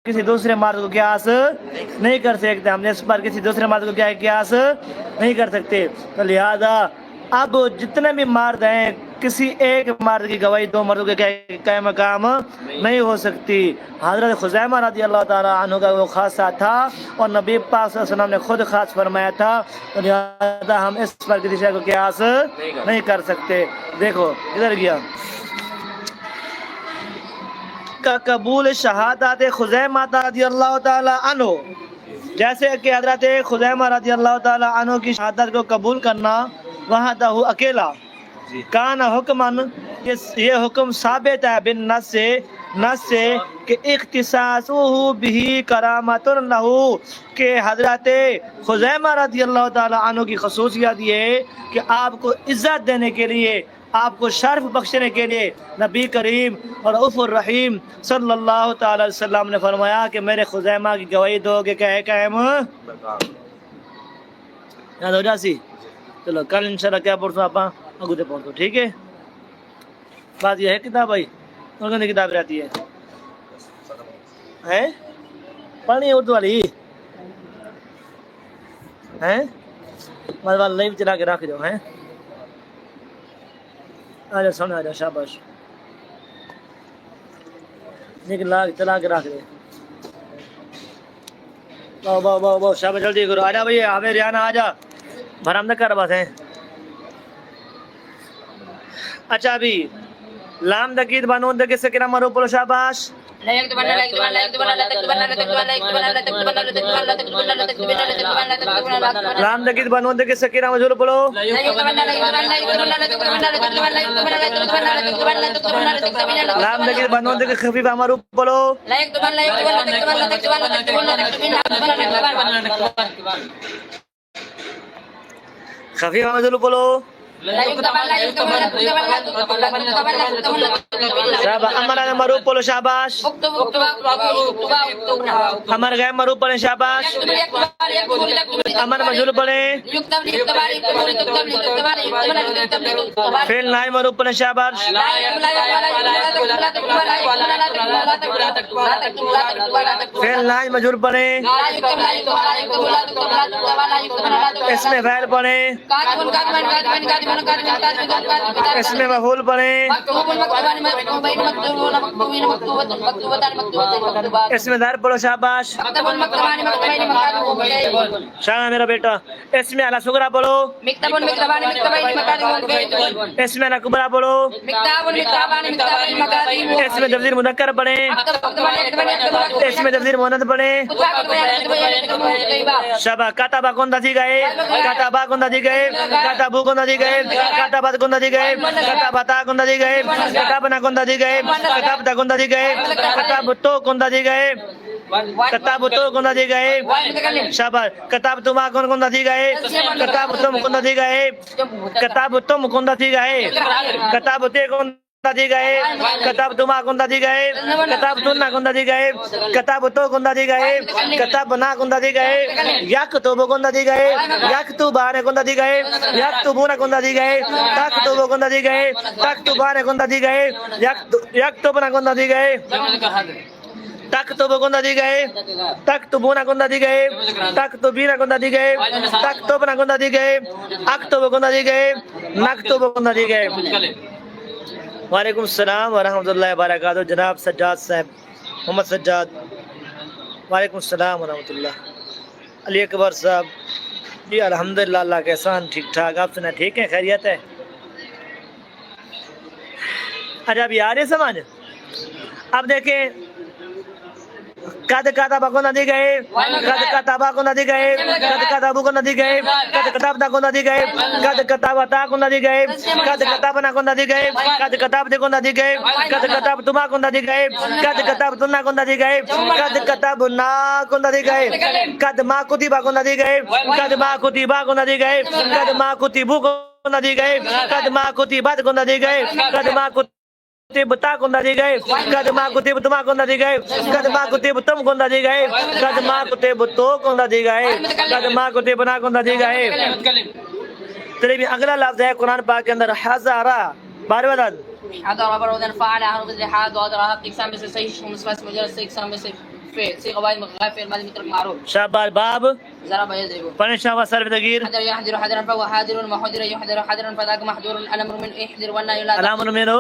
کسی دوسرے مرد کو قیاس نہیں کر سکتے، ہم نے اس پر کسی دوسرے مرد کو کیا قیاس نہیں کر سکتے۔ تو لہذا اب جتنے بھی مرد ہیں کسی ایک مرد کی گواہی دو مردوں کے کیا مقام نہیں ہو سکتی۔ حضرت خزیمہ رضی اللہ تعالیٰ عنہ کا وہ خاصہ تھا اور نبی پاک صلی اللہ علیہ وسلم نے خود خاص فرمایا تھا، تو لہذا ہم اس پر کسی شے کو قیاس نہیں کر سکتے۔ دیکھو ادھر گیا کا قبول شہادت خزیمہ رضی اللہ تعالیٰ عنہ، جیسے کہ حضرت خزیمہ رضی اللہ تعالیٰ عنہ کی شہادت کو قبول کرنا وحدہ اکیلا کان حکمن، یہ حکم ثابت ہے بالنص سے کہ اختصاصہ بھی کرامت لہ، کہ حضرت خزیمہ رضی اللہ تعالیٰ عنہ کی خصوصیت یہ ہے کہ آپ کو عزت دینے کے لیے، آپ کو شرف بخشنے کے لیے نبی کریم اور رؤوف الرحیم صلی اللہ تعالی علیہ وسلم نے فرمایا کہ میرے خزیمہ کی گواہی دو گے کہ قائم یاد ہو جاسی۔ چلو کل انشاءاللہ کیا پڑھتا آپ اگو دے پڑھتا، ٹھیک ہے؟ بات یہ ہے کتاب بھائی اور کون سی کتاب رہتی ہے پڑھنی ہے اردو والی ہیں مطلب لائیو چلا کے رکھ جاؤ ہیں آجا سامنے آجا شاباش لیکن چلا کے رکھ دے باؤ باؤ باؤ باؤ شاباش جلدی کرو آجا بھائی ہمیں ریانہ آجا بھرام نہ کر بس ہیں۔ اچھا ابھی لام دقید بانون دقید سے کرام مرو پلو شاباش لام دقید بانون دقید سے کرام مجھول پلو لام دقید بانون دقید خفیف امرو پلو خفیف مجھول پلو امر مرو پلو شاباش امر غیر مرو پڑے شاباش امر مجھول پڑے فیل نائی مرو پڑے شاباش فیل نائی مجھول پڑے اس میں فیل پڑے اس میں مفعول پڑھیں اس میں ظرف پڑھو شاباش شاہ میرا بیٹا اس میں علی صغرا پڑھو اس میں علی کبرا پڑھو اس میں تفسیر مذکر پڑھیں اس میں تفسیر مؤنث پڑھیں شاباش کتابہ کون دسی گئے کتابہ کون دسی گئے کتابو کون دسی گئے کتابت کون دسی گئے کتابتا کون دسی گئے کتابنا کون دسی گئے کتابتا کون دسی گئے کتابتو کون دسی گئے کتابتو کون دسی گئے شاباش کتابتما کون دسی گئے کتابتم کون دسی گئے کتابتم کون دسی گئے کتابتے کون دی گئے کتابتما کون دی گئے کتابتنا کون دی گئے کتابتو کون دی گئے کتابنا کون دی گئے یکتب کون دی گئے یکتبان کون دی گئے یکتبون کون دی گئے تکتب کون دی گئے تکتبان کون دی گئے یکتبنا کون دی گئے تکتب کون دی گئے تکتبون کون دی گئے تکتبین کون دی گئے تکتبنا کون دی گئے اکتب کون دی گئے نکتب کون دی گئے۔ وعلیکم السلام ورحمۃ اللہ وبرکاتہ جناب سجاد صاحب محمد سجاد وعلیکم السلام ورحمۃ اللہ علی اکبر صاحب جی الحمدللہ اللہ کا احسان ٹھیک ٹھاک آپ سنا ٹھیک ہے خیریت ہے اچھا ابھی آ رہے سمجھ اب دیکھیں قد کتابہ کو نہ دی گئے قد کتابہ کو نہ دی گئے قد کتابو کو نہ دی گئے قد کتابتا کو نہ دی گئے قد کتابتا کو نہ دی گئے قد کتابنا کو نہ دی گئے قد کتابتے کو نہ دی گئے قد کتابتما کو نہ دی گئے قد کتابتنا کو نہ دی گئے قد کتابنا کو نہ دی گئے قد ما کتبہ کو نہ دی گئے قد ما کتبہ کو نہ دی گئے قد ما کتبو کو نہ دی گئے قد ما کتبت کو نہ دی گئے قد ما کتبتا کو نہ دی گئے قد ما کتبتما کو نہ دی گئے قد ما کتبتم کو نہ دی گئے قد ما کتبتو کو نہ دی گئے قد ما کتبنا کو نہ دی گئے۔ تیرے اگلا لفظ ہے قرآن پاک کے اندر حضارہ بارے بدل حضر برودن فعل حرف الاتحاد وضرها اقسام بس صحيح ومسمى مجرد اقسام بس فعل صيغه واحد مغاير فعل ماضي مترك معروف شاباش باب ضرب يضرب پڑھیں شاباش صرف تغیر حضر يحضر حضرا فهو حاضر وحضر يحضر حضرا فذاك محضور الامر من احضر والنهي لا علامن منو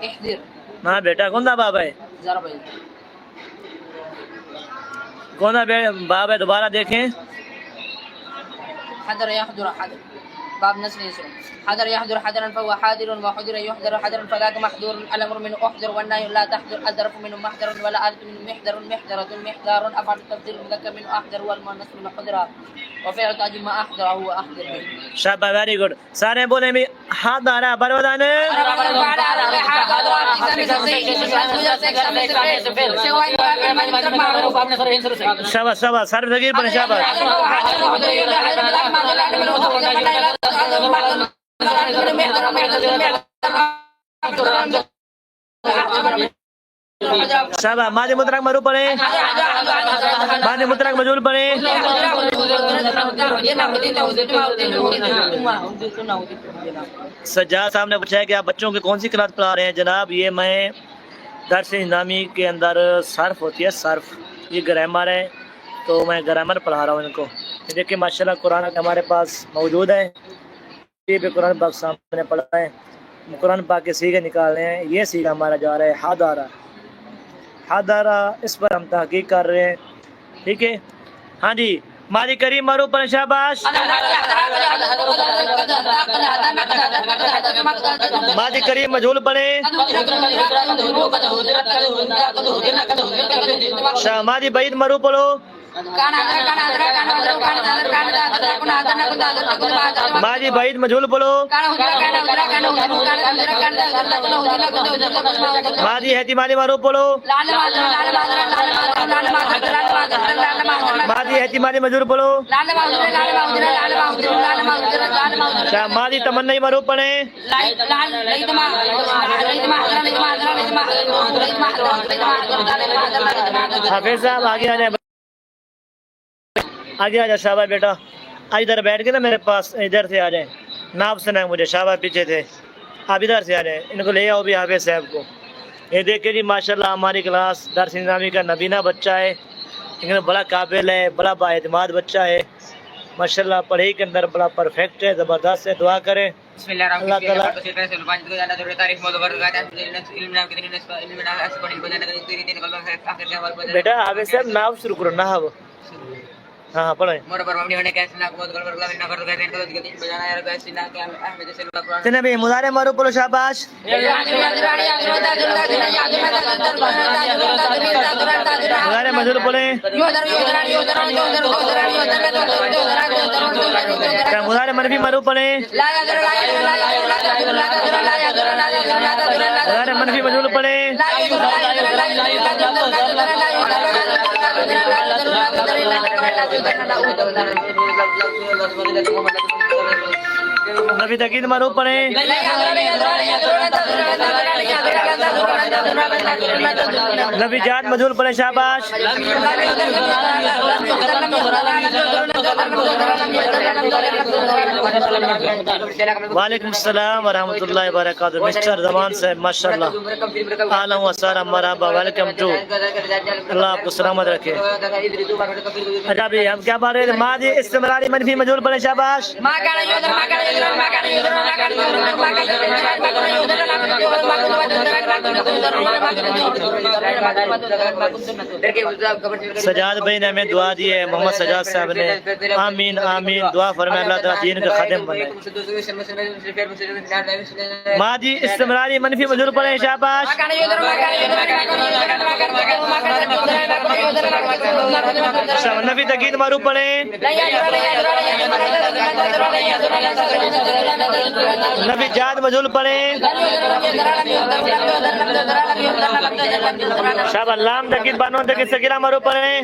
احضر ہاں بیٹا کون سا باب ہے ضرب يضرب کون سا باب ہے دوبارہ دیکھیں حضر يحضر حضر باب نسل يسر حضر يحضر حضرا فهو حاضر وحضر يحضر حضرا فذاك محضور الامر من احضر والنهي لا تحضر الظرف من محضر ولا آلة من محضر محضرة محضار افعل تفضيل المذكر من احضر والمؤنث من حضر وفعل تعجب ما احضر هو احضر به شاباش ویری گڈ سارے بولیں بھی حاضر برودان شاباش شاباش صرف تغیر پڑھیں شاباش شاباش ماضی مطلق مرو پڑھیں ماضی مطلق مجهول پڑھیں سجاد صاحب نے پوچھا ہے کہ آپ بچوں کی کون سی کلاس پڑھا رہے ہیں جناب یہ میں درس نظامی کے اندر صرف ہوتی ہے صرف یہ گرامر ہے تو میں گرامر پڑھا رہا ہوں ان کو دیکھیں ماشاءاللہ قرآن ہمارے پاس موجود ہے یہ بھی قرآن پاک سامنے پڑھا ہے قرآن پاک کے سیغے نکال رہے ہیں یہ سیغہ ہمارا جا رہا ہے حاضرہ حاضرہ اس پر ہم تحقیق کر رہے ہیں ٹھیک ہے ہاں جی ماضی کریم معروف پر شاباش ماضی کریم مجهول پڑھیں ماضی بعید معروف پڑھو ماضی بعید مجهول پڑھو ماضی احتمالی معروف پڑھو ماضی احتمالی مجهول پڑھو ماضی تمنی معروف پڑھیں حافظ صاحب آگے آ جائیں آگے آ جائے شاباش بیٹا آج ادھر بیٹھ کے نا میرے پاس ادھر سے آ جائیں ناپ سنا مجھے شاباش پیچھے تھے آپ ادھر سے آ جائیں ان کو لے آؤ بھی حافظ صاحب کو یہ دیکھیں جی ماشاءاللہ ہماری کلاس درس نظامی کا نبینہ بچہ ہے لیکن بڑا قابل ہے بڑا بااعتماد بچہ ہے ماشاءاللہ پڑھائی کے اندر بڑا پرفیکٹ ہے زبردست ہے دعا کریں بسم اللہ الرحمن الرحیم بیٹا حافظ صاحب ناپ شروع کرو نحو ہاں پڑھیں نبی مضارع معروف پڑھو شاباش مضارع مجهول پڑھیں مضارع منفی معروف پڑھیں مضارع منفی مجهول پڑھیں نفی تاکید معروف پڑھیں نفی جہاد مجهول پڑھیں شاباش وعلیکم السلام ورحمۃ اللہ وبرکاتہ مسٹر زمان صاحب ماشاءاللہ اہلا و سہلا مرحبا ویلکم ٹو اللہ آپ کو سلامت رکھے اچھا بھی ہم کیا پڑھ رہے ہیں ماضی استمراری منفی مجهول پڑھیں شاباش سجاد بھائی نے ہمیں دعا دی ہے محمد سجاد صاحب نے آمین آمین دعا فرمائے اللہ تعالیٰ دین کا خادم بنے ماضی استمراری منفی مجهول پڑھیں شاباش نفی تاکید معروف پڑھیں نفی جہاد مجهول پڑھیں شاباش لام تاکید بانون تاکید سکیرہ معروف پڑھیں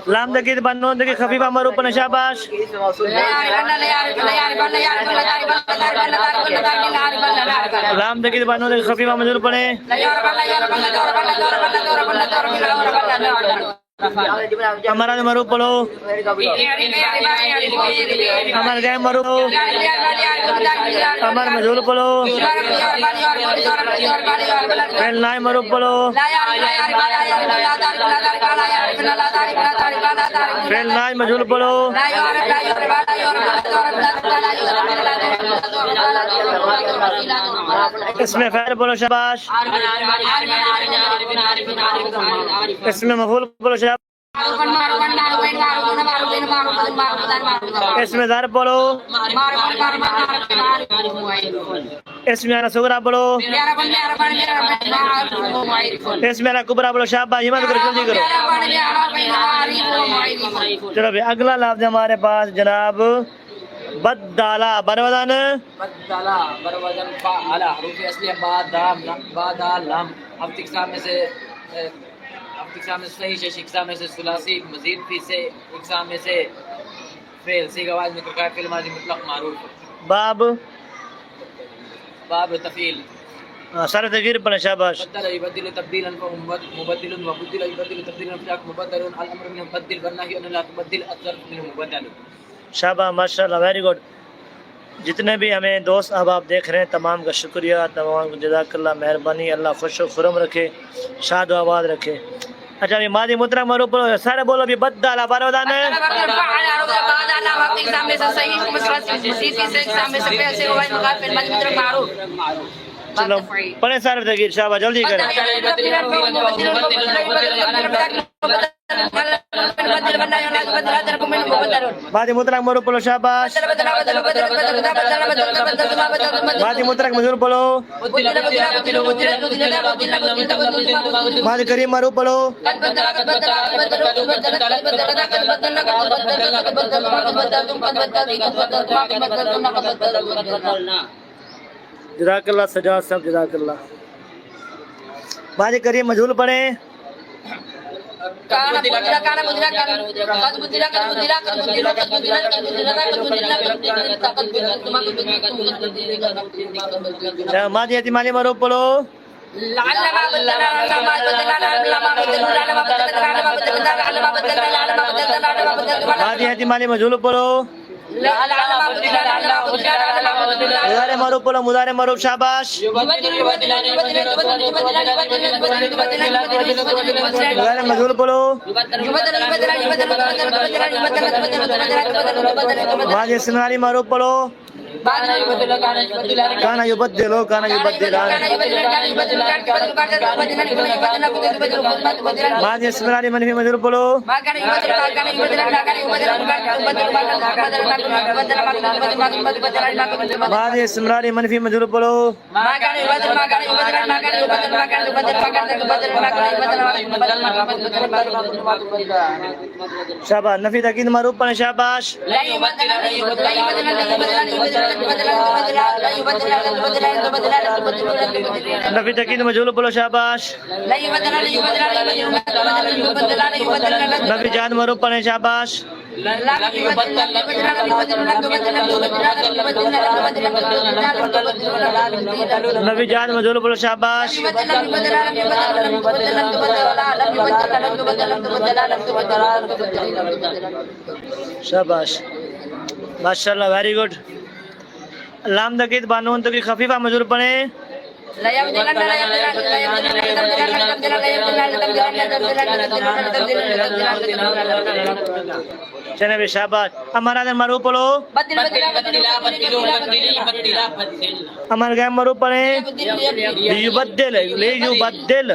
لام تاکید بانون تاکید خفیفہ معروف پڑھیں شاباش لام تاکید بانون تاکید خفیفہ مجهول پڑھیں Amar Ad Maruf polo. Amar Gaib Maruf. Amar Majhul polo. Fi'l Naim Maruf polo. Fi'l Naim Majhul polo. اسم فاعل بولو شاباش. اسم مفعول بولو شاباش. اسم ظرف بولو. اسم انا صغرا بولو. اسم انا کبرا بولو. شاباش ہمت کرو جلدی کرو. چلو بھی اگلا لفظ ہمارے پاس جناب بدالا بروزان بدالا بروزن فعل حروف اصلیہ با دام با دال لام اب اقسام میں سے صحیح شش اقسام میں سے ثلاثی مزید فی سے اقسام میں سے فعل صیغہ واحد میں کا فعل ماضی مطلق معروف باب باب تفعیل سر تغیر پر شاباش. بدل يبدل تبديلا مبدل وبدل يبدل تبديلا فيك مبدل الامر منه بدل والنهي ان لا تبدل الظرف منه مبدل. شاباش ماشاء اللہ ویری گڈ. جتنے بھی ہمیں دوست احباب دیکھ رہے ہیں تمام کا شکریہ, تمام کو جزاک اللہ, مہربانی, اللہ خوش و خرم رکھے, شاد و آباد رکھے. اچھا ابھی ماضی مطلق معروف بولو سارے بولو ابھی بدالا بروزان چلو پڑھیں سارے تغیر شاباش جلدی کریں. ماضی مطلق معروف بولو شاباش. ماضی مطلق مجرور بولو. ماضی قریب معروف بولو. جزاک اللہ سجاد صاحب جزاک اللہ. ماضی قریب مجھول پڑھیں. ماضی احتمالی معروف بولو. ماضی احتمالی مجھول بولو. مضارع معروف بولو. مضارع معروف شاباش. مضارع مجھول بولو. ماضی استمراری معروف بولو. کانا یبدلو کانا یبدلان. ماضی استمراری منفی مجھول بولو. ماضی استمراری منفی مجھول بولو. شاباش. نفی تاکید معروف پڑھیں شاباش. نفی تاکید مجھول بولو شاباش. نفی جہاد معروف پڑھیں شاباش. نفی جہاد مجھول بولو شاباش. شاباش ماشاء اللہ ویری گڈ. لام تاکید بانون تو کی خفیفہ مجھول پڑھیں. چلے بھی شاباش. ہمارا دن معروف پڑھو. ہمارا غیر معروف پڑھیں. لیبدل لیبدل.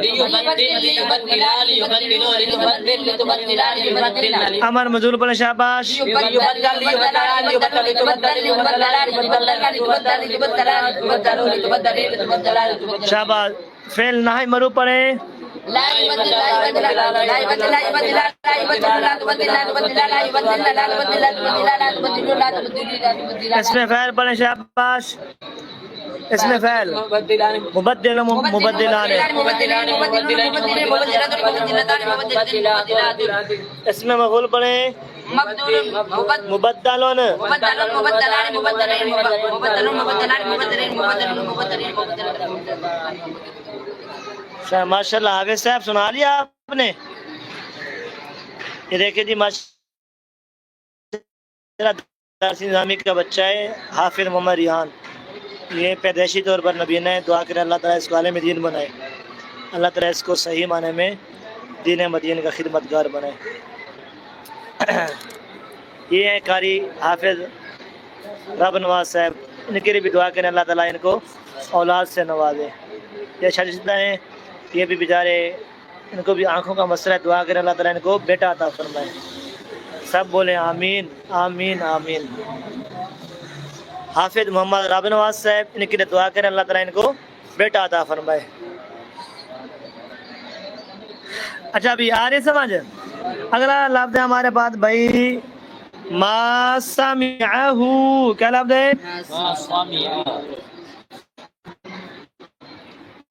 ہمارا مجھول پڑھیں شاباش. شاباش. فعل نہی معروف پڑھیں. اسم فاعل پڑھیں شاباش. اسم فاعل مبدل مبدلان. اسم مفعول پڑھیں. مبدلون. ماشاء اللہ حافظ صاحب سنا لیا آپ نے. یہ دیکھیں جی ماشاءاللہ درس نظامی کا بچہ ہے حافظ محمد ریحان. یہ پیدائشی طور پر نبینا ہے. دعا کریں اللہ تعالیٰ اس کو عالم دین بنائے. اللہ تعالیٰ اس کو صحیح معنی میں دین مدین کا خدمتگار بنائے. یہ ہے قاری حافظ رب نواز صاحب. ان کے لیے بھی دعا کریں اللہ تعالیٰ ان کو اولاد سے نوازے. یہ شاگردہ ہیں یہ بھی بیچارے ان کو بھی آنکھوں کا مسئلہ ہے. دعا کریں اللہ تعالیٰ ان کو بیٹا عطا فرمائے. سب بولیں آمین آمین آمین. حافظ محمد رب نواز صاحب ان کے لیے دعا کریں اللہ تعالیٰ ان کو بیٹا عطا فرمائے. اچھا ابھی آ رہے سمجھ. اگلا لفظ ہے ہمارے پاس بھائی ما سمعہ. کیا لفظ ہے؟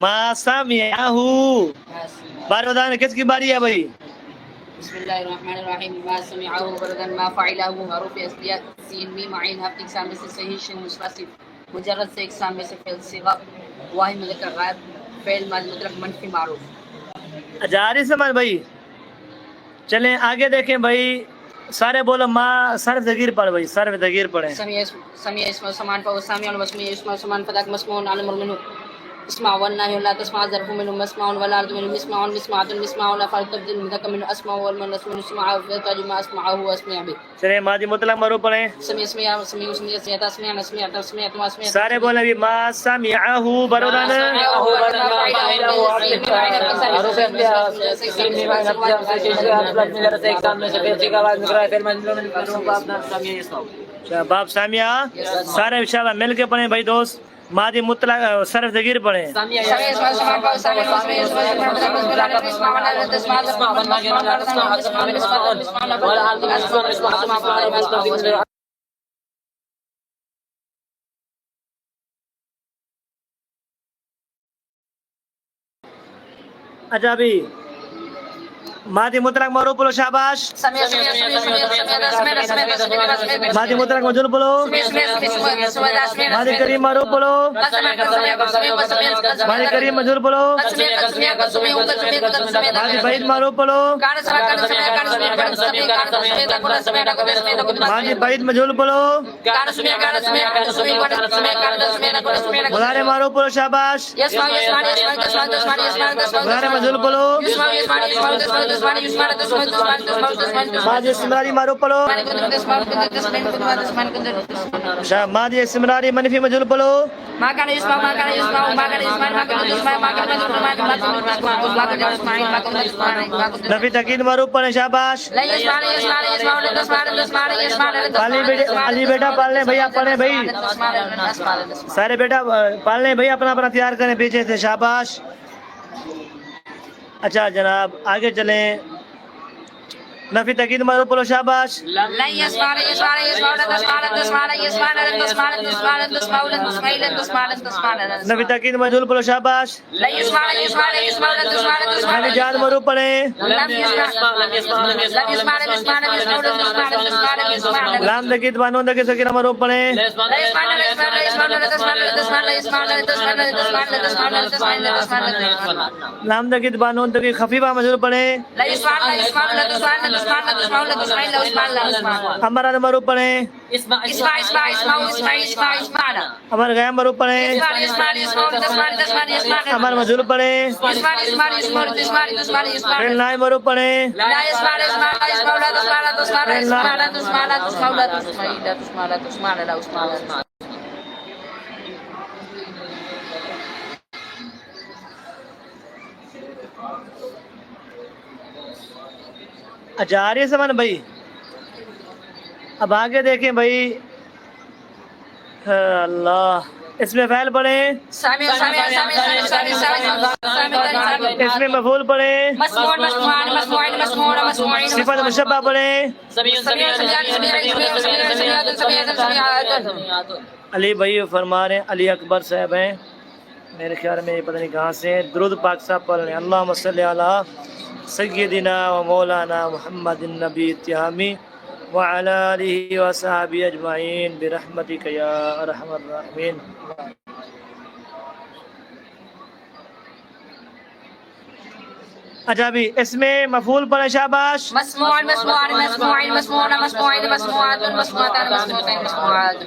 ما سمعہ. بار بتانا کس کی باری ہے بھائی؟ بسم اللہ الرحمن الرحیم. ما سمعه بردا ما فعله معروف اصلیت سین میم عین ہفت اقسام میں سے صحیح شن مصفصف مجرد سے اقسام میں سے فعل صیغہ واحد مذکر غائب فعل ماضی مطلق منفی معروف. اجاری سمجھ بھائی. چلیں آگے دیکھیں بھائی. سارے بولو ما صرف ذکیر پڑھ بھائی. صرف ذکیر پڑھیں. سمیع اسم سمان فهو سامع ومسموع اسم سمان فذاك مسموع على الامر منه اسمع والنهي لا تسمع ظرف منه مسمع والارض منه مسمع مسمعة مسمع ولا فرق تبدل المذكر منه اسمع والمؤنث منه اسمع وفتاج ما اسمعه واسمع به. چلیں ماضی مطلق معروف پڑھیں. سمیع سميع سميع سميع سميع سميع سميع سميع سميع. سارے بولیں بھی ما سمعہ برودان. باب سامیہ. سارے انشاءاللہ مل کے پڑھیں بھائی دوست. ماضی مطلق صرف ذکیر پڑھیں. اچھا ابھی ماضی مطلق معروف بولو شاباش. ماضی مطلق مجھول بولو. ماضی کریم معروف بولو. ماضی کریم مجھول بولو. ماضی بعید معروف بولو. ماضی بعید مجھول بولو. مضارع معروف بولو شاباش. مضارع مجھول بولو. ماضی استمراری معروف پڑھو. ماضی استمراری منفی مجھول پڑھو. نفی تاکید معروف پڑھیں شاباش. علی بیٹا پال لیں بھیا پڑھیں بھائی. سارے بیٹا پال لیں بھائی اپنا اپنا تیار کریں پیچھے سے شاباش. اچھا جناب آگے چلیں. نفی تاکید معروف پڑھو شاباش. نفی تاکید مجھول پڑھو شاباش. نفی جہاد معروف پڑھیں. لام تاکید بانون تاکید سکینہ معروف پڑھیں. لام تاکید بانون تاکید خفیفہ مجھول پڑھیں. امر معروف پڑھیں. امر غیر معروف پڑھیں. امر مجھول پڑھیں. فعل نائب معروف پڑھیں. اچھا آ رہی ہے سمجھ بھائی. اب آگے دیکھیں بھائی. اللہ اس میں فعل پڑھیں. اس میں مفعول پڑھیں. صفت مشبہ پڑھیں. علی بھائی فرما رہے ہیں. علی اکبر صاحب ہیں میرے خیال میں یہ پتہ نہیں کہاں سے. درود پاک صاحب پڑھ رہے ہیں. اللہم صلی علی سیدنا و مولانا محمد النبی التہامی وعلی آلہ وصحبہ اجمعین برحمتک یا ارحم الراحمین. اچھا ابھی اس میں مفعول پڑھیں شاباش. مسموع مسموعان مسموعين مسموعون مسموعين مسموعات مسموعتان مسموعتين مسموعات.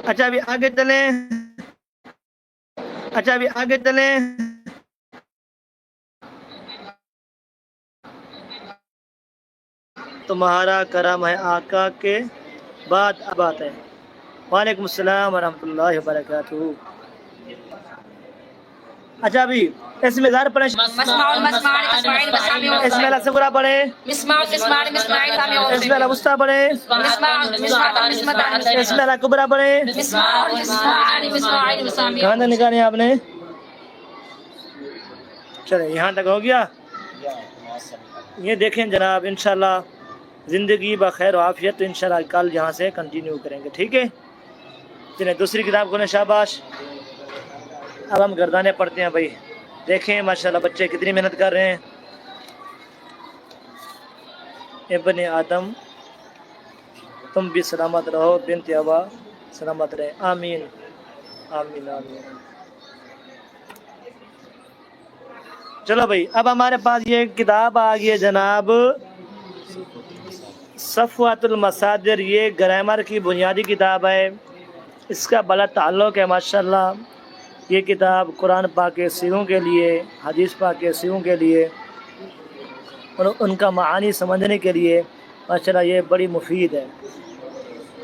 اچھا ابھی آگے چلیں. اچھا ابھی آگے چلیں. تمہارا کرم ہے آقا کے بعد اب بات ہے. وعلیکم السلام ورحمۃ اللہ وبرکاتہ. اچھا ابھی اس میں ظاہر پڑھیں. مسمع مسمعان مسمعين مسامع اس میں الصغرى پڑھیں. مسمع مسمعان مسمعين سامع اس میں الوسطى پڑھیں. مسمع مسمعان مسمعان اس میں الکبریٰ پڑھیں. مسمع مسمعان مسمعين مسامع. کہاں تک نکالے آپ نے؟ چلے یہاں تک ہو گیا. یہ دیکھیں جناب انشاءاللہ زندگی بخیر و عافیت تو انشاءاللہ کل یہاں سے کنٹینیو کریں گے. ٹھیک ہے چلیں دوسری کتاب کھولیں. شاباش. اب ہم گردانے پڑھتے ہیں بھائی. دیکھیں ماشاءاللہ بچے کتنی محنت کر رہے ہیں. ابن آدم تم بھی سلامت رہو، بنت ہوا سلامت رہے. آمین آمین آمین. چلو بھائی اب ہمارے پاس یہ کتاب آ گئی ہے جناب صفوۃ المصادر. یہ گرامر کی بنیادی کتاب ہے. اس کا بڑا تعلق ہے ماشاءاللہ. یہ کتاب قرآن پاک کے صیغوں کے لیے، حدیث پاک کے صیغوں کے لیے اور ان کا معانی سمجھنے کے لیے ماشاءاللہ یہ بڑی مفید ہے.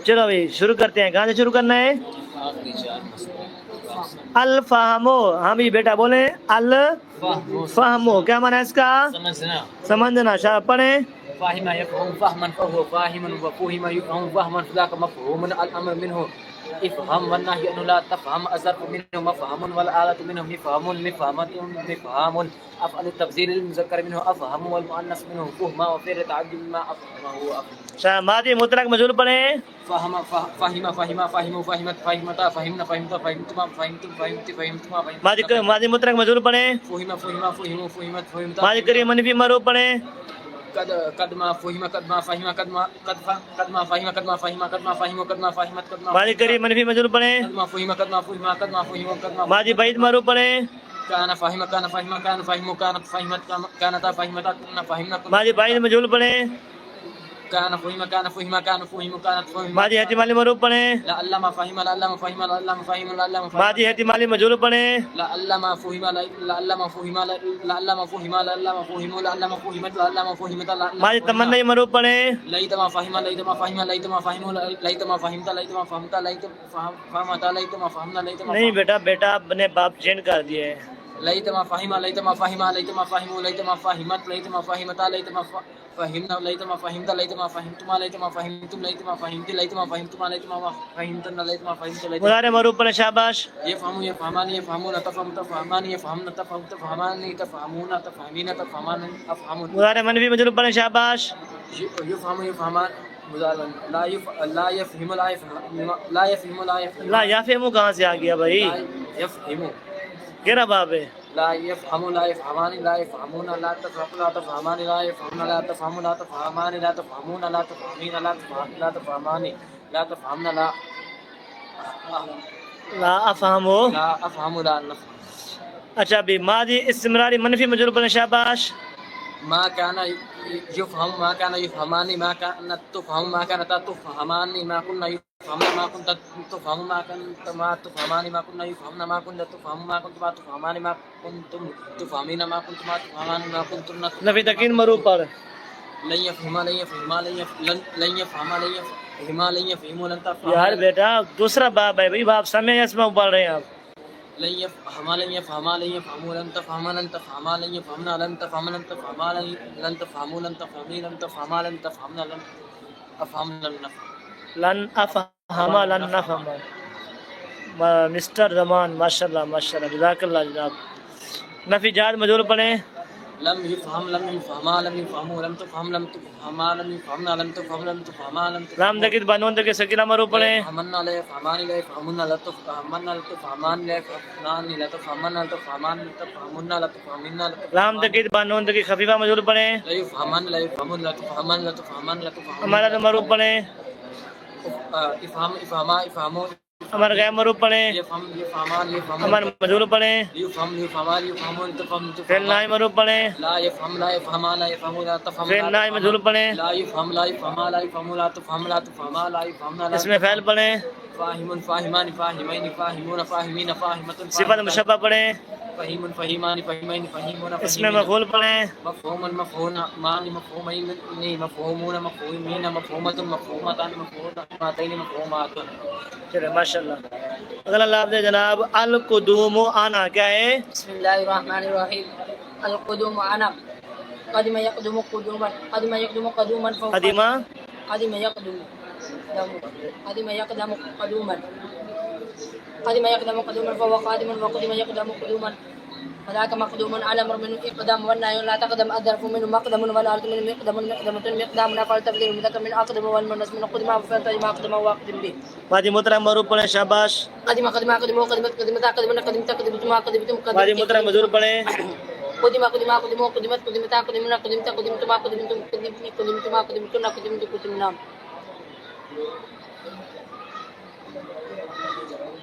چلو بھائی شروع کرتے ہیں. کہاں سے شروع کرنا ہے؟ الفہمو. ہاں بھی بیٹا بولیں الفہمو. کیا معنی ہے اس کا؟ سمجھنا. شاہ پڑھیں. فاهم يفهم فهما فهو فاهم وفهم يفهم فهما فذاك مفهوم الامر منه افهم والنهي انه لا تفهم الظرف منه مفهم والآلة منه مفهم مفهمة مفهام افعل التبذير المذكر منه افهم والمؤنث منه فهما وفعل تعجب ما افهمه شاہ ماضی مطلق مجهول پڑھیں. فهم فهم فهم فهم فهمت فهمتا فهمنا فهمت فهمتما فهمتم فهمت فهمتما ماضی مطلق مجهول پڑھیں. فهم فهم فهم فهمت فهمتا ماضی قریب منفی معروف پڑھیں. قد ما فهم قد ما فهم قد ما فهم قد ما فهم قد ما فهم قد ما فهمت قد ما ماضی قریب منفی مجهول پڑھیں. قد ما فهم قد ما فهم قد ما فهم قد ما ماضی بعید معروف پڑھیں. كان فهم كان فهم كان فهم كانت فهمت كانت فهمت كنا فهمنا ماضی بعید مجهول پڑھیں. كان فهم كان فهم كان فهم كانت فهم ماضی احتمالی معروف پڑھیں. لا الله ما فهم لا الله ما فهم لا الله ما فهم لا الله ما فهم ماضی احتمالی مجهول پڑھیں. لا الله ما فهم لا الله ما فهم لا الله ما فهم لا الله ما فهم لا الله ما فهمت لا الله ما فهمت لا ماضی تمنی معروف پڑھیں. ليت ما فهم ليت ما فهم ليت ما فهم ليت ما فهمت ليت ما فهمت ليت فهمت ليت ما فهمنا ليت ما نہیں بیٹا بیٹا اپنے باپ چینج کر دیے. ليت ما فهم ليت ما فهم ليت ما فهم ليت ما فهمت ليت ما فهمت ليت ما فهمنا ليت ما فهمت ليت ما فهمتما ليت ما فهمتم ليت ما فهمت ليت ما فهمتما ليت ما فهمتنا ليت ما فهمت ليت مضارع معروف پڑھیں. شاباش. يفهم يفهمان يفهمون تفهم تفهمان يفهمن تفهم تفهمان تفهمون تفهمين تفهمان افهمون مضارع منفی مجهول پڑھیں. شاباش. يفهم يفهمان لا يفهم لا يفهم لا يفهم لا يفهم لا یافہمو کہاں سے آ گیا بھائی؟ يفهم کہنا باب ہے. لا يفهم لا يفهمان لا يفهمون لا تفهم لا تفهمان لا يفهمون لا تفهم لا تفهمان لا تفهمون لا تفهمين لا تفهمان لا تفهمن لا لا افہمو. لا افهم لا نفهم اچھا ابھی ماضی استمراری منفی مجهول پڑھیں. شاباش. ما كان يفهم ما كان يفهمان ما كانت تفهم ما كانت تفهمان ما كنا يفهم ما كنت تفهم ما كنت ما تفهمان ما كنا يفهمن ما كنت تفهم ما كنت ما تفهمان ما كنتم تفهمين ما كنتم ما تفهمان ما كنتم نفی تکین معروف پڑھ. لن يفهم لن يفهم لن يفهم لن يفهم لن يفهم لن تفهم یار بیٹا دوسرا باب ہے بھائی. باب سمے اس میں پڑھ رہے ہیں آپ. لن يفهم لن يفهم لن يفهم لن تفهم لن تفهم لن يفهمنا لن تفهم لن تفهم لن تفهم لن تفهمي لن تفهم لن تفهمنا لن افهم لن نفهم لن افہم لن نفہم. مسٹر زمان ماشاءاللہ ماشاءاللہ جزاک اللہ جناب. نفی جاد مجهول پڑھیں. لم يفهم لم يفهما لم يفهموا لم تفهم لم تفهما لم يفهمنا لم تفهم لم تفهما لم رام دقیت بانون دقیت سکینہ معروف پڑھیں. فهمنا لا يفهمان لا يفهمون لا تفهمنا لا تفهمان لا يفهمان لا تفهمنا لا تفهمان لا تفهمنا لا تفهمنا رام دقیت بانون دقیت خفیفہ مجهول پڑھیں. لا يفهمان لا يفهمون لا تفهمان لا تفهمان لا تفهمون ہمارا تو معروف پڑھیں. افهم افهما افهموا امر غیر مروب پڑھیں يفهم يفهمان يفهمون امر مجھول پڑھیں يفهم يفهمان يفهمون تفهم فعل نائی تفهمان مروب پڑھیں لا يفهم لا يفهمان لا يفهمون لا تفهم فعل لا نائی تفهم مجھول پڑھیں لا يفهم لا يفهمان لا يفهمون لا تفهم لا تفهمان لا يفهمون لا اس میں فعل پڑھیں فاهم فاهمان فاهمين فاهمون فاهمين فاهمة صفت مشبہ پڑھیں فهيم فهيمان فهيمين فهيمون اس میں فهيمين مفعول پڑھیں مفهوم مفهوم مان مفهومين مفهومون مفهومين مفهومة مفهومتان مفهومتين مفهومات چلے ماشاء اللہ اگلا لفظ ہے جناب القدوم آنا کیا ہے بسم الله الرحمن الرحيم القدوم عنب قدم يقدم قدوما قدم يقدم قدوما فوق قدیمہ قدم يقدم قدم يقدم قدوما قدم يقدم قدوما فهو قادم وقدم يقدم قدوما فذاك مقدوم على امر منه اقدام والنهي لا تقدم الظرف منه مقدم ولا ارد منه مقدم مقدمة مقدام نفعل تبديل مذكر من اقدم والمؤنث من قدم وفعل ما اقدم واقدم به ماضی مطلق مروب پڑھیں شاباش قدم قدم قدم قدمت قدمت قدمت قدمت قدمت ما قدمتم ماضی مطلق مجھول پڑھیں قدم قدم قدم قدمت قدمت قدمنا قدمت قدمت ما قدمتم قدمت قدمت ما قدمتم قدمت قدمنا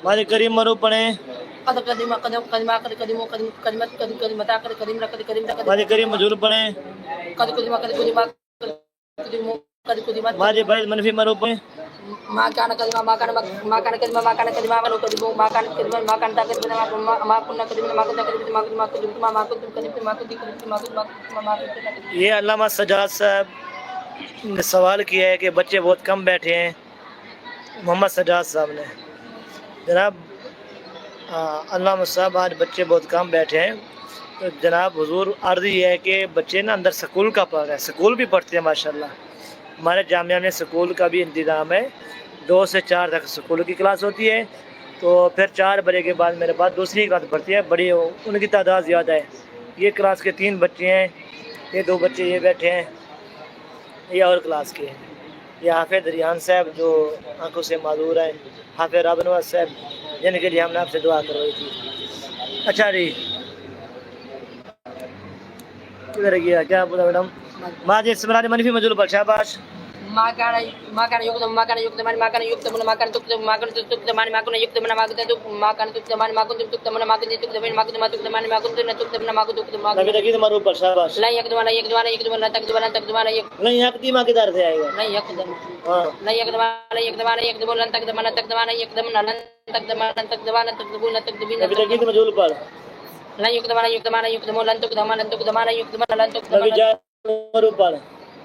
ماضی کریم مروب پڑھیں قد قدم قدم قدم قد قدم قدم قدمت قد قدمت قد قدم قد قدم ماضی کریم مجھول پڑھیں قد قدم قد قدم قدم قد قدمت ماضی بعد منفی مروب پڑھیں ما كان كلمة ما كان ما كان كلمة ما كان كلمة ما كذب ما كان كلمة ما كان تكذب ما كنا كذب ما كنا كذب ما كنا كذب ما كنتم كذب ما كنتم كذب ما كنتم ما كنتم یہ علامہ سجاد صاحب نے سوال کیا ہے کہ بچے بہت کم بیٹھے ہیں محمد سجاد صاحب نے جناب علامہ صاحب آج بچے بہت کم بیٹھے ہیں تو جناب حضور عرض یہ ہے کہ بچے نا اندر سکول کا پڑھ رہے ہیں سکول بھی پڑھتے ہیں ماشاءاللہ ہمارے جامعہ میں سکول کا بھی انتظام ہے 2 سے 4 تک سکول کی کلاس ہوتی ہے تو پھر 4 بجے کے بعد میرے پاس دوسری کلاس پڑھتی ہے بڑی ان کی تعداد زیادہ ہے یہ کلاس کے 3 بچے ہیں یہ 2 بچے یہ بیٹھے ہیں یہ اور کلاس کے ہیں یہ حافظ ریحان صاحب جو آنکھوں سے معذور ہیں حافظ راب نواز صاحب جن کے لیے ہم نے آپ سے دعا کروائی تھی اچھا جی کدھر گیا کیا بولا میڈم ماضی استمراری منفی مجھول پر شاباش ما كان يقدم ما كان يقدم ما كان يقدم ما كان تكتب ما كنت تكتب ما كنا يكتب ما كنت ما كان تكتب ما كنت تكتب ما كنت تكتب ما كنت ما تكتب ما كنت تكتب ما كنت تكتب ما نبی تقید مروب پر شاباش لا يقدم لا يقدم لا يقدم لا تقدم لا تقدم لا يقدم نہیں یقدیمہ کدھر سے آئے گا لا يقدم ہاں لا يقدم لا يقدم لا يقدم لن تقدم لا تقدم لا يقدم لن تقدم لن تقدم لن تقدم لن تقدمين نبی تقید مجھول پر لا يقدم لا يقدم لا يقدم لن تقدم لن تقدم لا يقدم لن نبی تقدم جائے مروب پر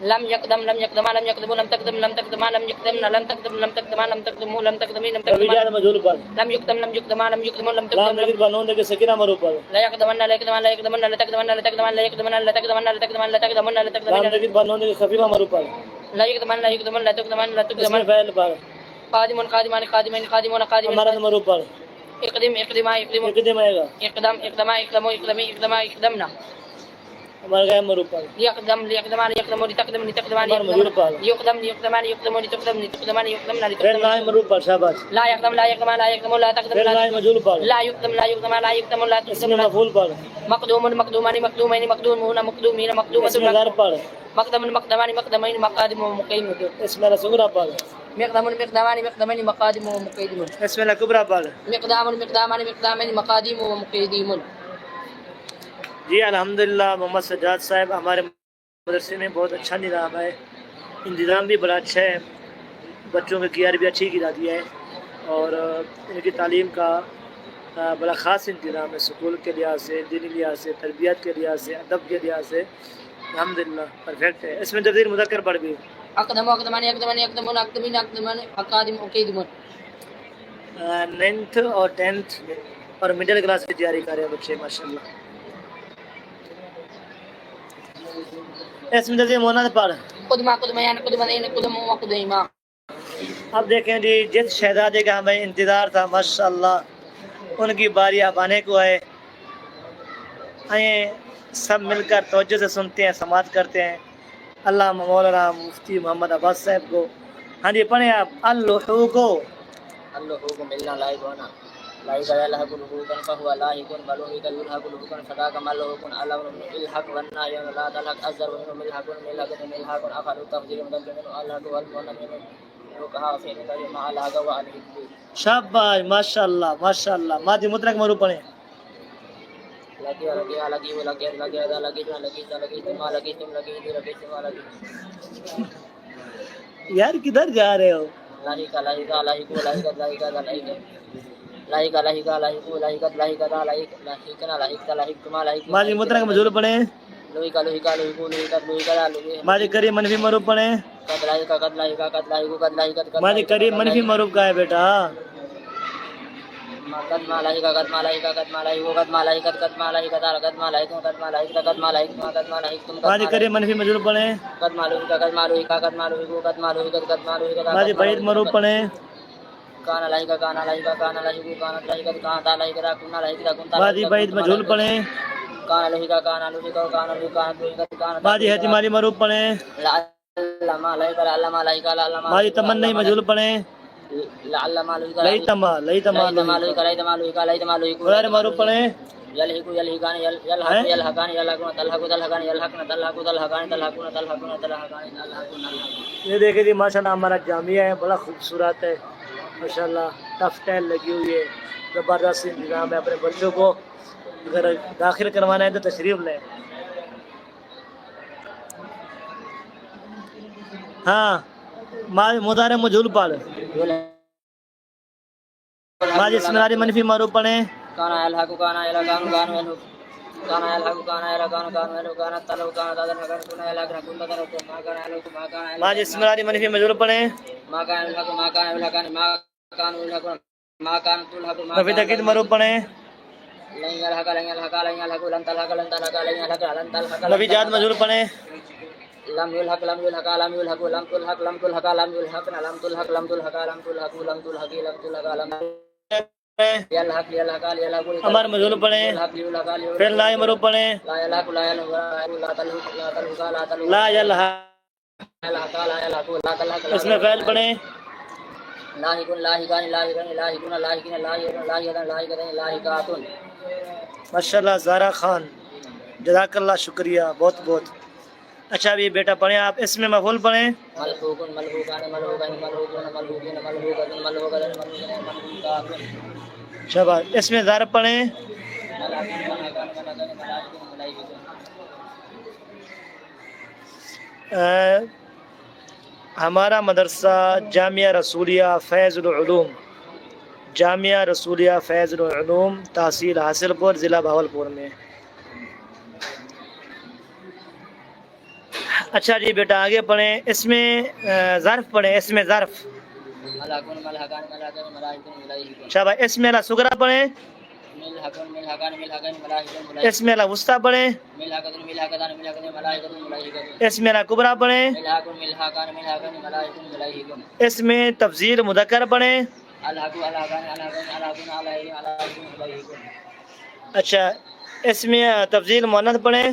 لم يقدم لم يقدم لم يقدم لم تقدم لم تقدم لم يقدم لم تقدم لم تقدم لم تقدم لم تقدم لم نبی تقدم جائے مجھول پر لم يقدم لم يقدم لم يقدم لم لام تقدم تقید بنون دے کے سکینہ مروب پر لا يقدم لا يقدم لا يقدم لا تقدم لا تقدم لا يقدم لا تقدم لا تقدم لا تقدم لا لام تقدم تقید بنون دے کے خفیفہ مروب پر لا يقدم لا يقدم لا تقدم لا اس تقدم میں فعل پر قادم قادمان قادمين قادمون قادمين ہمارا مروب پر اقدم اقدم اقدم اقدم آئے گا اقدم اقدم اقدم اقدم اقدم اقدمنا ہمارا غیر مروب پر ليقدم ليقدم ليقدم لتقدم لتقدم ہمارا مجھول پر يقدم ليقدم ليقدم لتقدم لتقدم ليقدم فعل لتقدم نائی مروب پر شاباش لا يقدم لا يقدم لا يقدم لا تقدم فعل نائی مجھول پر لا يقدم لا يقدم لا يقدم لا اس میں تقدم مفعول پر مقدوم مقدومان مقدومين مقدومون مقدومين اس میں مقدومة ظرف پر مقدم مقدمان مقدمين مقادم ومقيم اس میں صغرا پر مقدم مقدمان مقدمين مقادم ومقيدم اس میں کبرا پر مقدام مقدامان مقدامين مقادم ومقيدم جی الحمدللہ محمد سجاد صاحب ہمارے مدرسے میں بہت اچھا نظام ہے انتظام بھی بڑا اچھا ہے بچوں کی کیئر بھی اچھی کی جاتی ہے اور ان کی تعلیم کا بڑا خاص انتظام ہے اسکول کے لحاظ سے دینی لحاظ سے تربیت کے لحاظ سے ادب کے لحاظ سے الحمدللہ پرفیکٹ ہے اس میں تفسیر مذکر پڑھ بھی اقدم اقدمان اقدمان اقدمون اقدمين اقدمان اقادم ومقيدم 9th اور 10th اور مڈل کلاس کی تیاری کر رہے ہیں بچے ماشاءاللہ اس میں تفسیر مولانا پڑھ قدم قدمان قدمين قدم وقديما اب دیکھیں جی جس شہزادے کا ہمیں انتظار تھا ماشاءاللہ ان کی باری اب آنے کو ہے آئیں سب مل کر توجہ سے سنتے ہیں سماعت کرتے ہیں اللہ مولانا مفتی محمد عباس صاحب کو ہاں جی پڑھیں آپ اللحوق اللحوق ملنا لاحقون لاحق يلحق لحوقا فهو لاحق بلوحق يلحق لحوقا فذاك ما لحوق الامر الحق والنهي لا تلحق الزر منه ملحق ملحق ملحق اخر التفضيل مدلل منه الحق والمؤنث منه کہا فعل ماضی مع لاغ وعلیہ شاباش ماشاءاللہ ماشاءاللہ. ماضی مطلق مرو پڑھیں. لگی لگی لگی لگی لگی لگی لگی لگی تم لگی تم لگی لگی تم لگی یار کدھر جا رہے ہو؟ لاہی کا لاہی کا لاہی کو لاہی کا لاہی کا لاہی کا لاہی کا لاہی کا لاہی کو لاہی کا لاہی کا لاہی لاہی کا لاہی کا لاہی تم لاہی ماضی مطلق مجھول پڑھیں. لوہی کا لوہی کا لوہی کو لوہی کا لوہی کا لوہی ماضی قریب منفی مرو پڑھیں. قد لاہی کا قد لاہی کا قد لاہی کو قد لاہی کا ماضی قریب منفی مرو کا ہے بیٹا. قد مالاہی کا قد مالاہی کا قد مالاہی کو قد مالاہی کا قد مالاہی کا قد مالاہی کو قد مالاہی کا قد مالاہی کو قد مالاہی تم ماضی قریب منفی مجھول پڑھیں. قد مالوہی کا قد مالوہی کا قد مالوہی کو قد مالوہی کا قد مالوہی کا ماضی بعید مرو پڑھیں. کان لاہی کا کان لاہی کا کان لاہی کو کان لاہی کا کان تا لاہی کا کن لاہی کا کن تا ماضی بعید مجھول پڑھیں. کان لاہی کا کان لاہی کا کان لاہی کا کان لاہی کا کان ماضی احتمالی مرو پڑھیں. علامہ لاہی کا علامہ لاہی کا علامہ ماضی تمنی مجھول پڑھیں. علامہ لاہی کا لئی تما لئی تما لاہی کا لاہی کا لاہی کا لاہی کا لاہی کو غیر مرو پڑھیں. یلہی کو یلہی کان یلحق یلحقان یلحقون تلحق تلحقان یلحقن تلحق تلحقان تلحقون تلحقون تلحقان تلحقون. یہ دیکھیں جی ماشاءاللہ ہمارا جامعہ ہے بڑا خوبصورت ہے ماشاءاللہ. ٹف ٹائل لگی ہوئی ہے زبردست انتظام ہے. اپنے بچوں کو اگر داخل کروانا ہے تو تشریف لیں. ہاں مضارع مجھول پڑھ. ماضی استمراری منفی مرو پڑھیں. کان یلحق کان یلحقان کان یلحق کان یلحق کان یلحقان کان یلحق کان تلحق کان تلحق کن یلحق کن تلحق ما کان یلحق ما کان ماضی استمراری منفی مجھول پڑھیں. ما کان یلحق ما کان یلحقان ما کان یلحق ما کان تلحق ما رفع تاکید مرو پڑھیں. لن يلحق لن يلحق لن يلحق لن تلحق لن تلحق لن يلحق لن تلحق رفع جاد مجھول پڑھیں. لم يلحق لم يلحق لم يلحق لم تلحق لم تلحق لم يلحق لم تلحق لم تلحق لم تلحق لم تلحق لم تلحق لم یلحق یلحق یلحق امر مجھول پڑھیں. پھر لا مرو پڑھیں. لا يلحق لا يلحق لا تلحق لا تلحق لا تلحق لا یلحق يلحق لا يلحق لا تلحق اس میں فعل پڑھیں. لاحقون لاحقان لاحقان لاحقون لاحقین لاحقون لاحقان لاحقین لاحقاتون. ماشاءاللہ زارا خان جزاک اللہ شکریہ بہت بہت. اچھا ابھی بیٹا پڑھیں آپ. اس میں مفعول پڑھیں. ملحوقون ملحوقان ملحوقان ملحوقون ملحوقین ملحوقاتون ملحوقاتون ملحوقین ملحوقاتون. شاباش. اس میں ظرف پڑھیں. ہمارا مدرسہ جامعہ رسولیہ فیض العلوم جامعہ رسولیہ فیض العلوم تحصیل حاصل پور ضلع بھاولپور میں. اچھا جی بیٹا آگے پڑھیں. اس میں ظرف پڑھیں. اس میں ظرف. شاباش. اس میں لا سغرا پڑھیں. اس میں لا وسطی پڑھیں. اس میں لا کبرا پڑھیں. اس میں تفضیل مذکر پڑھیں. اچھا اس میں تفضیل مؤنث پڑھیں.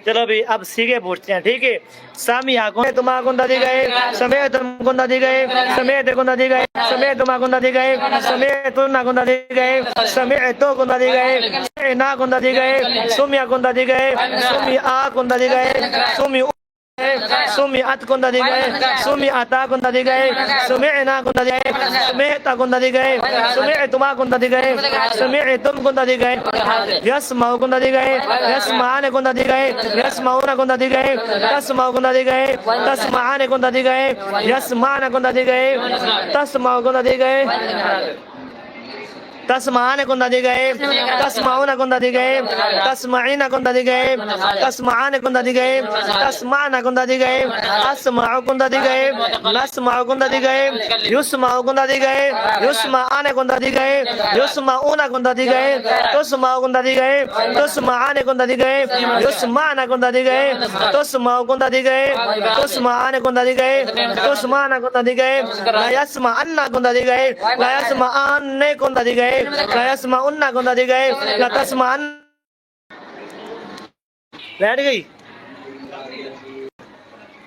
چلو بھی اب سیگے پوچھتے ہیں ٹھیک ہے. سامعہ کون تم کون دی گئے سمیت کون دی گئے سمیت کون دی گئے سمیت تم کون دی گئے سمیت نہ کون دی گئے سمیت کون دی گئے نہ کون دی گئے سمیا کون دی گئے سمیا کون دی گئے سمی سمعت کون دی گئے سمعتا کون دی گئے سمعنا کون دی گئے سمعتا کون دی گئے سمعتما کون دی گئے سمعتم کون دی گئے یسمعو کون دی گئے یسمعان کون دی گئے یسمعون کون دی گئے تسمعو کون دی گئے تسمعان کون دی گئے یسمعن کون دی گئے تسمعو کون دی گئے تسمعان کون دی گئے تسمعون کون دی گئے تسمعین کون دی گئے تسمعان کون دی گئے تسمعن کون دی گئے اسمع کون دی گئے نسمع کون دی گئے یسمع کون دی گئے یسمعان کون دی گئے یسمعون کون دی گئے تسمع کون دی گئے تسمعان کون دی گئے یسمعن کون دی گئے تسمع کون دی گئے تسمعان کون دی گئے تسمعن کون دی گئے لا یسمعن کون دی گئے لا یسمعان کون دی گئے لا یسمعن کون دی گئے لا تسمعن. بیٹھ گئی.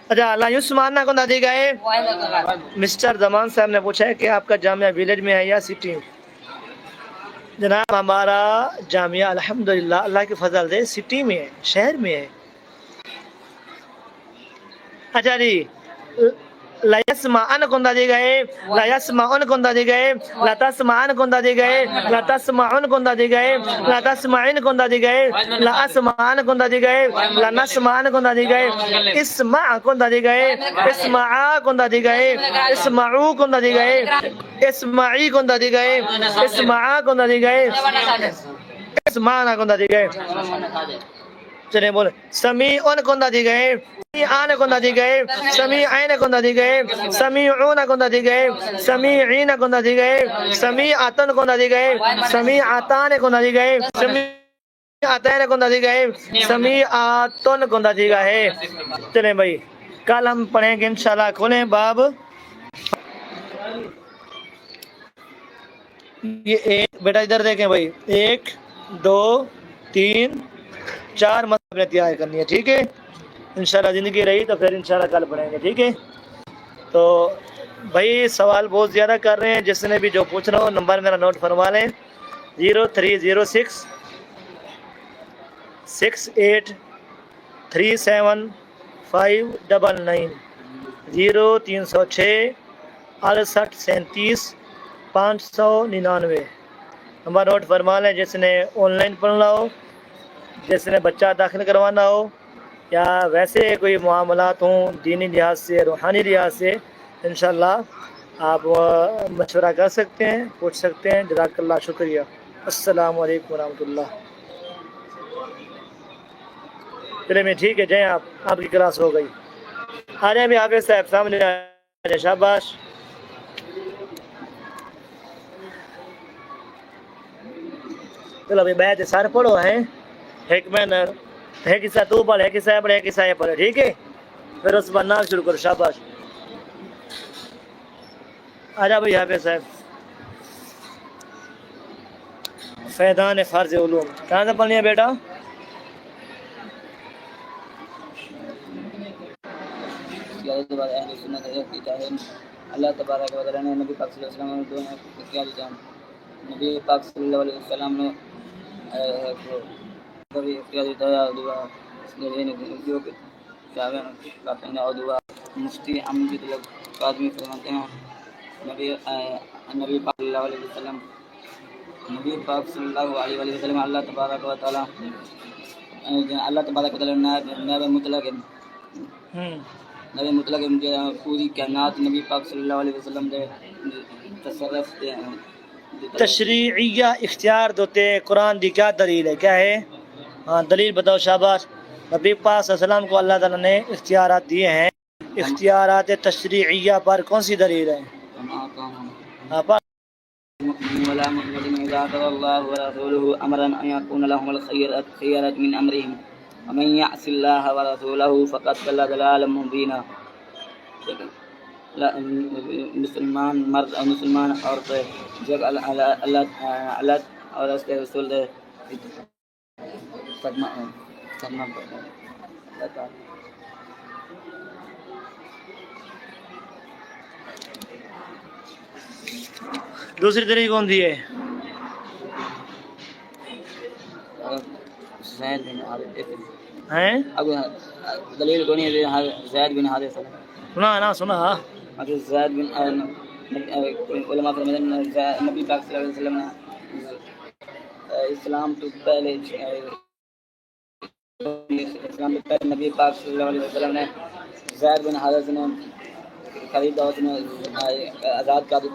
اچھا لا یسمعن کون دی گئے. مسٹر زمان صاحب نے پوچھا ہے کہ آپ کا جامعہ ویلیج میں ہے یا سٹی میں. جناب ہمارا جامعہ الحمدللہ اللہ کے فضل سے سٹی میں ہے شہر میں ہے. اچھا جی لا يسمعن کو دی گئے لا يسمعن کو دی گئے لا تسمعن کو دی گئے لا تسمعن کو دی گئے لا تسمعن کو دی گئے لا اسمعن کو دی گئے لا نسمعن کو دی گئے اسمع کو دی گئے اسمع کو دی گئے اسمعوا کو دی گئے اسمعی کو دی گئے اسمع کو دی گئے اسمعنا کو دی گئے چلے بولے سمیعون کو دی گئے سمیعان کو دی گئے سمیعین کو دی گئے سمیعون کو دی گئے سمیعین کو دی گئے سمیعاتن کو دی گئے سمیعاتان کو دی گئے سمیعاتین کو دی گئے سمیعاتن کو دی گئے چلیں بھائی کل ہم پڑھیں گے انشاءاللہ کھولیں باب یہ ایک بیٹا ادھر دیکھیں بھائی 1 2 3 4 مطلب نے تیار کرنی ہے ٹھیک ہے انشاءاللہ زندگی رہی تو پھر انشاءاللہ کل پڑھیں گے ٹھیک ہے تو بھائی سوال بہت زیادہ کر رہے ہیں جس نے بھی جو پوچھ رہا ہو نمبر میرا نوٹ فرما لیں 0306 68 37 599 0306 68 37 599 نمبر نوٹ فرما لیں جس نے آن لائن پڑھنا ہو جس نے بچہ داخل کروانا ہو یا ویسے کوئی معاملات ہوں دینی لحاظ سے روحانی لحاظ سے انشاءاللہ آپ مشورہ کر سکتے ہیں پوچھ سکتے ہیں جزاک اللہ شکریہ السلام علیکم ورحمۃ اللہ چلے میں ٹھیک ہے جائیں آپ کی کلاس ہو گئی آ جائیں بھی حافظ صاحب سامنے آ جائیں شاباش چلو بھائی بیعت سارے پڑھو ہیں ایک میں ایک حصہ تو پڑھ ایک حصہ پڑھے ایک حصہ یہ پڑھے ٹھیک ہے پھر اس پر نام شروع کرو شاباش آجا بھائی حافظ صاحب فیضان فرض علوم کہاں سے پڑھنی ہے بیٹا اللہ تبارک و تعالی نے نبی پاک صلی اللہ علیہ وسلم نے کیا دیا نبی پاک صلی اللہ علیہ وسلم نے کبھی اختیار دیتا ہے دعا اس لیے نے جو کہ چاہے کا کہنا اور دعا مفتی حمید طلب آدمی فرماتے ہیں نبی پاک صلی اللہ علیہ وسلم نبی پاک صلی اللہ علیہ وسلم اللہ تبارک و تعالی نبی مطلق پوری کائنات نبی پاک صلی اللہ علیہ وسلم دے تصرف دے تشریعیہ اختیار دوتے قرآن دی کیا دلیل ہے کیا ہے ہاں دلیل بتاؤ شاباش نبی پاک صلی اللہ علیہ وسلم کو اللہ تعالیٰ نے اختیارات دیے ہیں اختیارات تشریعیہ پر کون سی دلیل ہے ولا محمد اذا قضى الله ورسوله امرا ان يكون لهم الخيرة من امرهم ومن يعص الله ورسوله فقد ضل ضلالا مبينا مسلمان مرد اور مسلمان عورت جب اللہ اور اس کے رسول کرنا پڑتا دوسری طریقہ کون دی ہے زید بن حارث ہیں اب دلیل کونی ہے زید بن حارث سنا حضرت زید بن علماء فرماتے ہیں نبی پاک صلی اللہ علیہ وسلم نے اسلام تو پہلے نبی پاک صلی اللہ علیہ وسلم نے زید بن حارث نے خریدا اس نے آزاد کر دیتا